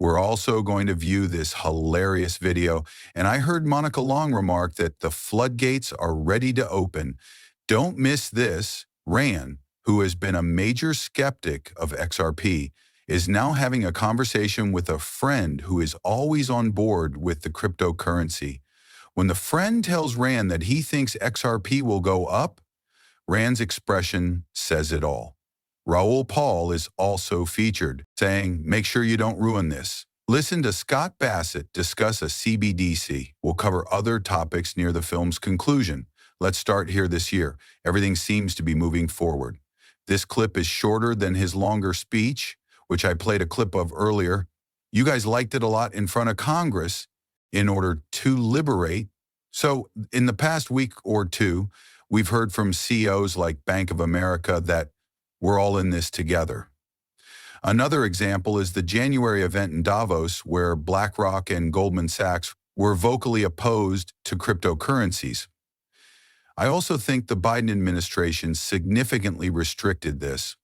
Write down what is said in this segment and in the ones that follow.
We're also going to view this hilarious video, and I heard Monica Long remark that the floodgates are ready to open. Don't miss this. Rand, who has been a major skeptic of XRP, is now having a conversation with a friend who is always on board with the cryptocurrency. When the friend tells Rand that he thinks XRP will go up, Rand's expression says it all. Raoul Pal is also featured, saying, "Make sure you don't ruin this." Listen to Scott Bassett discuss a CBDC. We'll cover other topics near the film's conclusion. Let's start here this year. Everything seems to be moving forward. This clip is shorter than his longer speech, which I played a clip of earlier. You guys liked it a lot in front of Congress in order to liberate. So in the past week or two, we've heard from CEOs like Bank of America that we're all in this together. Another example is the January event in Davos, where BlackRock and Goldman Sachs were vocally opposed to cryptocurrencies. I also think the Biden administration significantly restricted this,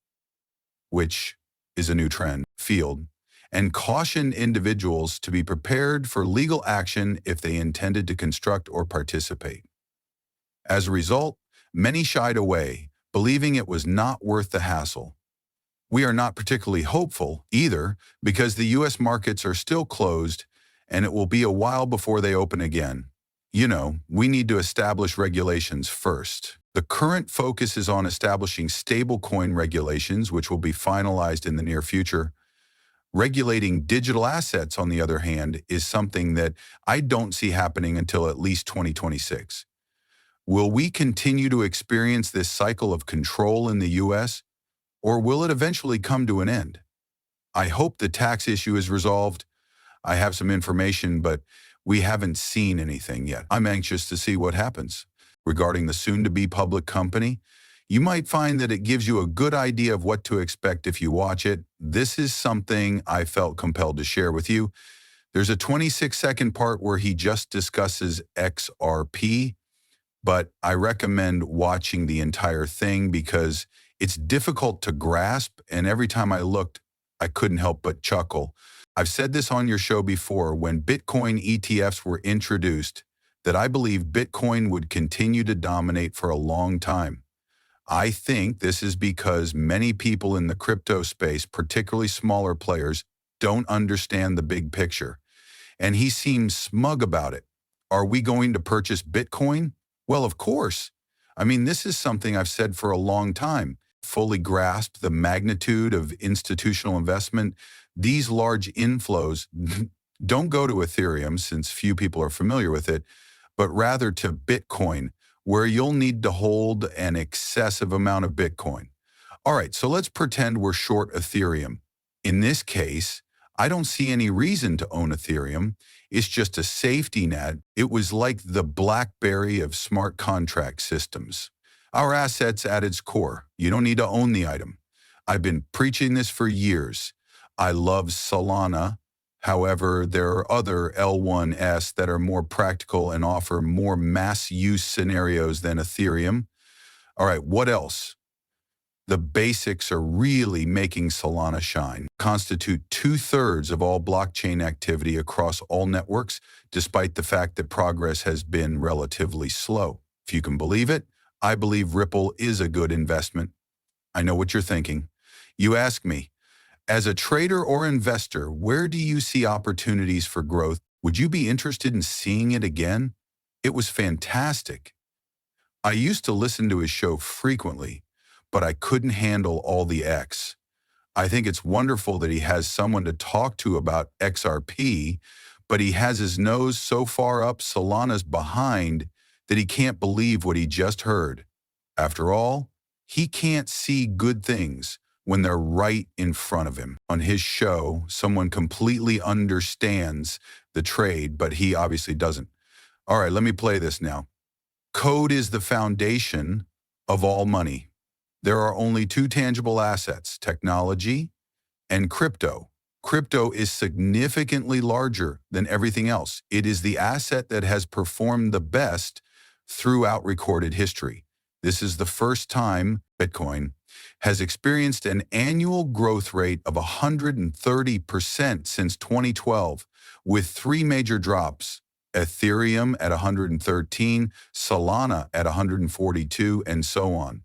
which is a new trend, field, and cautioned individuals to be prepared for legal action if they intended to construct or participate. As a result, many shied away, believing it was not worth the hassle. We are not particularly hopeful either, because the U.S. markets are still closed and it will be a while before they open again. You know, we need to establish regulations first. The current focus is on establishing stablecoin regulations, which will be finalized in the near future. Regulating digital assets, on the other hand, is something that I don't see happening until at least 2026. Will we continue to experience this cycle of control in the U.S., or will it eventually come to an end? I hope the tax issue is resolved. I have some information, but we haven't seen anything yet. I'm anxious to see what happens. Regarding the soon-to-be public company, you might find that it gives you a good idea of what to expect if you watch it. This is something I felt compelled to share with you. There's a 26-second part where he just discusses XRP, but I recommend watching the entire thing because it's difficult to grasp, and every time I looked, I couldn't help but chuckle. I've said this on your show before, when Bitcoin ETFs were introduced, that I believe Bitcoin would continue to dominate for a long time. I think this is because many people in the crypto space, particularly smaller players, don't understand the big picture. And he seems smug about it. Are we going to purchase Bitcoin? Well, of course. I mean, this is something I've said for a long time. Fully grasp the magnitude of institutional investment. These large inflows don't go to Ethereum, since few people are familiar with it, but rather to Bitcoin, where you'll need to hold an excessive amount of Bitcoin. All right, so let's pretend we're short Ethereum. In this case, I don't see any reason to own Ethereum. It's just a safety net. It was like the BlackBerry of smart contract systems. Our assets at its core. You don't need to own the item. I've been preaching this for years. I love Solana. However, there are other L1s that are more practical and offer more mass use scenarios than Ethereum. All right, what else? The basics are really making Solana shine. Constitute 2/3 of all blockchain activity across all networks, despite the fact that progress has been relatively slow. If you can believe it, I believe Ripple is a good investment. I know what you're thinking. You ask me, as a trader or investor, where do you see opportunities for growth? Would you be interested in seeing it again? It was fantastic. I used to listen to his show frequently, but I couldn't handle all the X. I think it's wonderful that he has someone to talk to about XRP, but he has his nose so far up Solana's behind that he can't believe what he just heard. After all, he can't see good things when they're right in front of him. On his show, someone completely understands the trade, but he obviously doesn't. All right, let me play this now. Code is the foundation of all money. There are only two tangible assets, technology and crypto. Crypto is significantly larger than everything else. It is the asset that has performed the best throughout recorded history. This is the first time Bitcoin, has experienced an annual growth rate of 130% since 2012, with three major drops: Ethereum at 113, Solana at 142, and so on.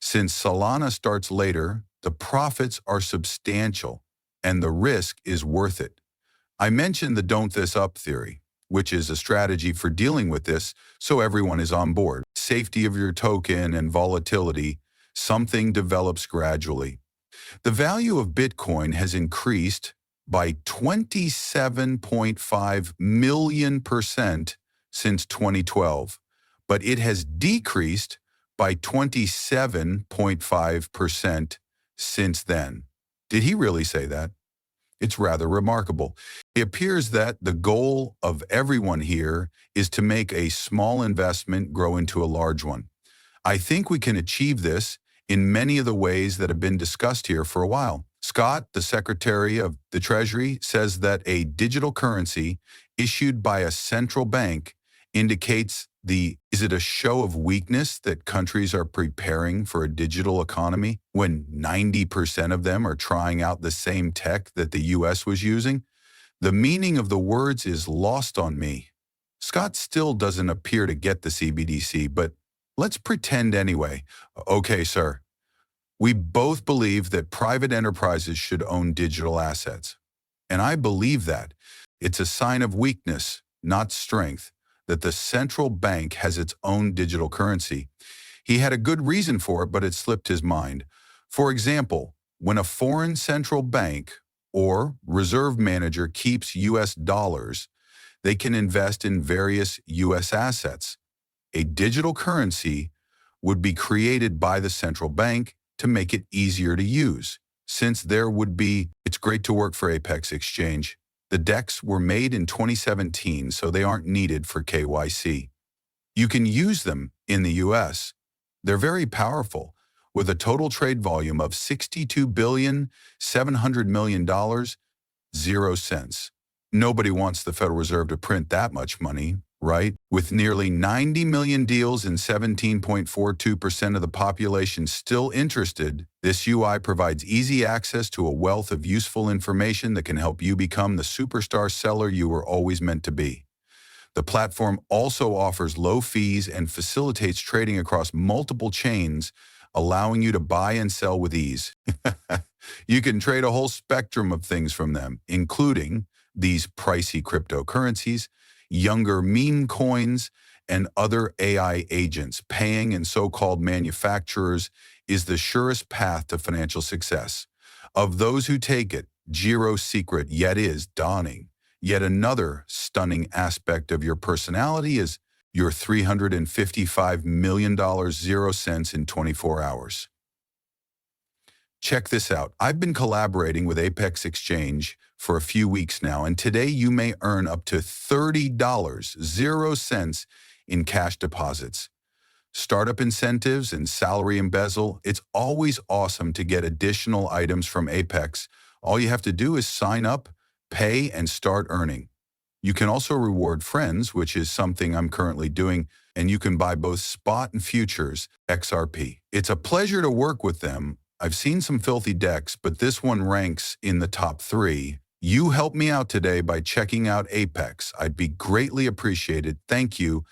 Since Solana starts later, the profits are substantial, and the risk is worth it. I mentioned the don't this up theory, which is a strategy for dealing with this so everyone is on board. Safety of your token and volatility, something develops gradually. The value of Bitcoin has increased by 27.5 million% since 2012, but it has decreased by 27.5% since then. Did he really say that? It's rather remarkable. It appears that the goal of everyone here is to make a small investment grow into a large one. I think we can achieve this in many of the ways that have been discussed here for a while. Scott, the Secretary of the Treasury, says that a digital currency issued by a central bank indicates is it a show of weakness that countries are preparing for a digital economy when 90% of them are trying out the same tech that the US was using? The meaning of the words is lost on me. Scott still doesn't appear to get the CBDC, but let's pretend anyway. Okay, sir. We both believe that private enterprises should own digital assets. And I believe that. It's a sign of weakness, not strength, that the central bank has its own digital currency. He had a good reason for it, but it slipped his mind. For example, when a foreign central bank or reserve manager keeps US dollars, they can invest in various US assets. A digital currency would be created by the central bank to make it easier to use. It's great to work for Apex Exchange. The DEX were made in 2017, so they aren't needed for KYC. You can use them in the US. They're very powerful, with a total trade volume of $62,700,000,000, 0 cents. Nobody wants the Federal Reserve to print that much money, right? With nearly 90 million deals and 17.42% of the population still interested, this UI provides easy access to a wealth of useful information that can help you become the superstar seller you were always meant to be. The platform also offers low fees and facilitates trading across multiple chains, allowing you to buy and sell with ease. You can trade a whole spectrum of things from them, including these pricey cryptocurrencies, younger meme coins, and other AI agents. Paying and so-called manufacturers is the surest path to financial success. Of those who take it, Jiro's secret yet is dawning. Yet another stunning aspect of your personality is your $355 million 0 cents in 24 hours. Check this out. I've been collaborating with Apex Exchange for a few weeks now, and today you may earn up to $30, 0 cents in cash deposits. Startup incentives and salary embezzle, it's always awesome to get additional items from Apex. All you have to do is sign up, pay, and start earning. You can also reward friends, which is something I'm currently doing, and you can buy both spot and futures, XRP. It's a pleasure to work with them. I've seen some filthy decks, but this one ranks in the top 3. You helped me out today by checking out Apex. I'd be greatly appreciated. Thank you,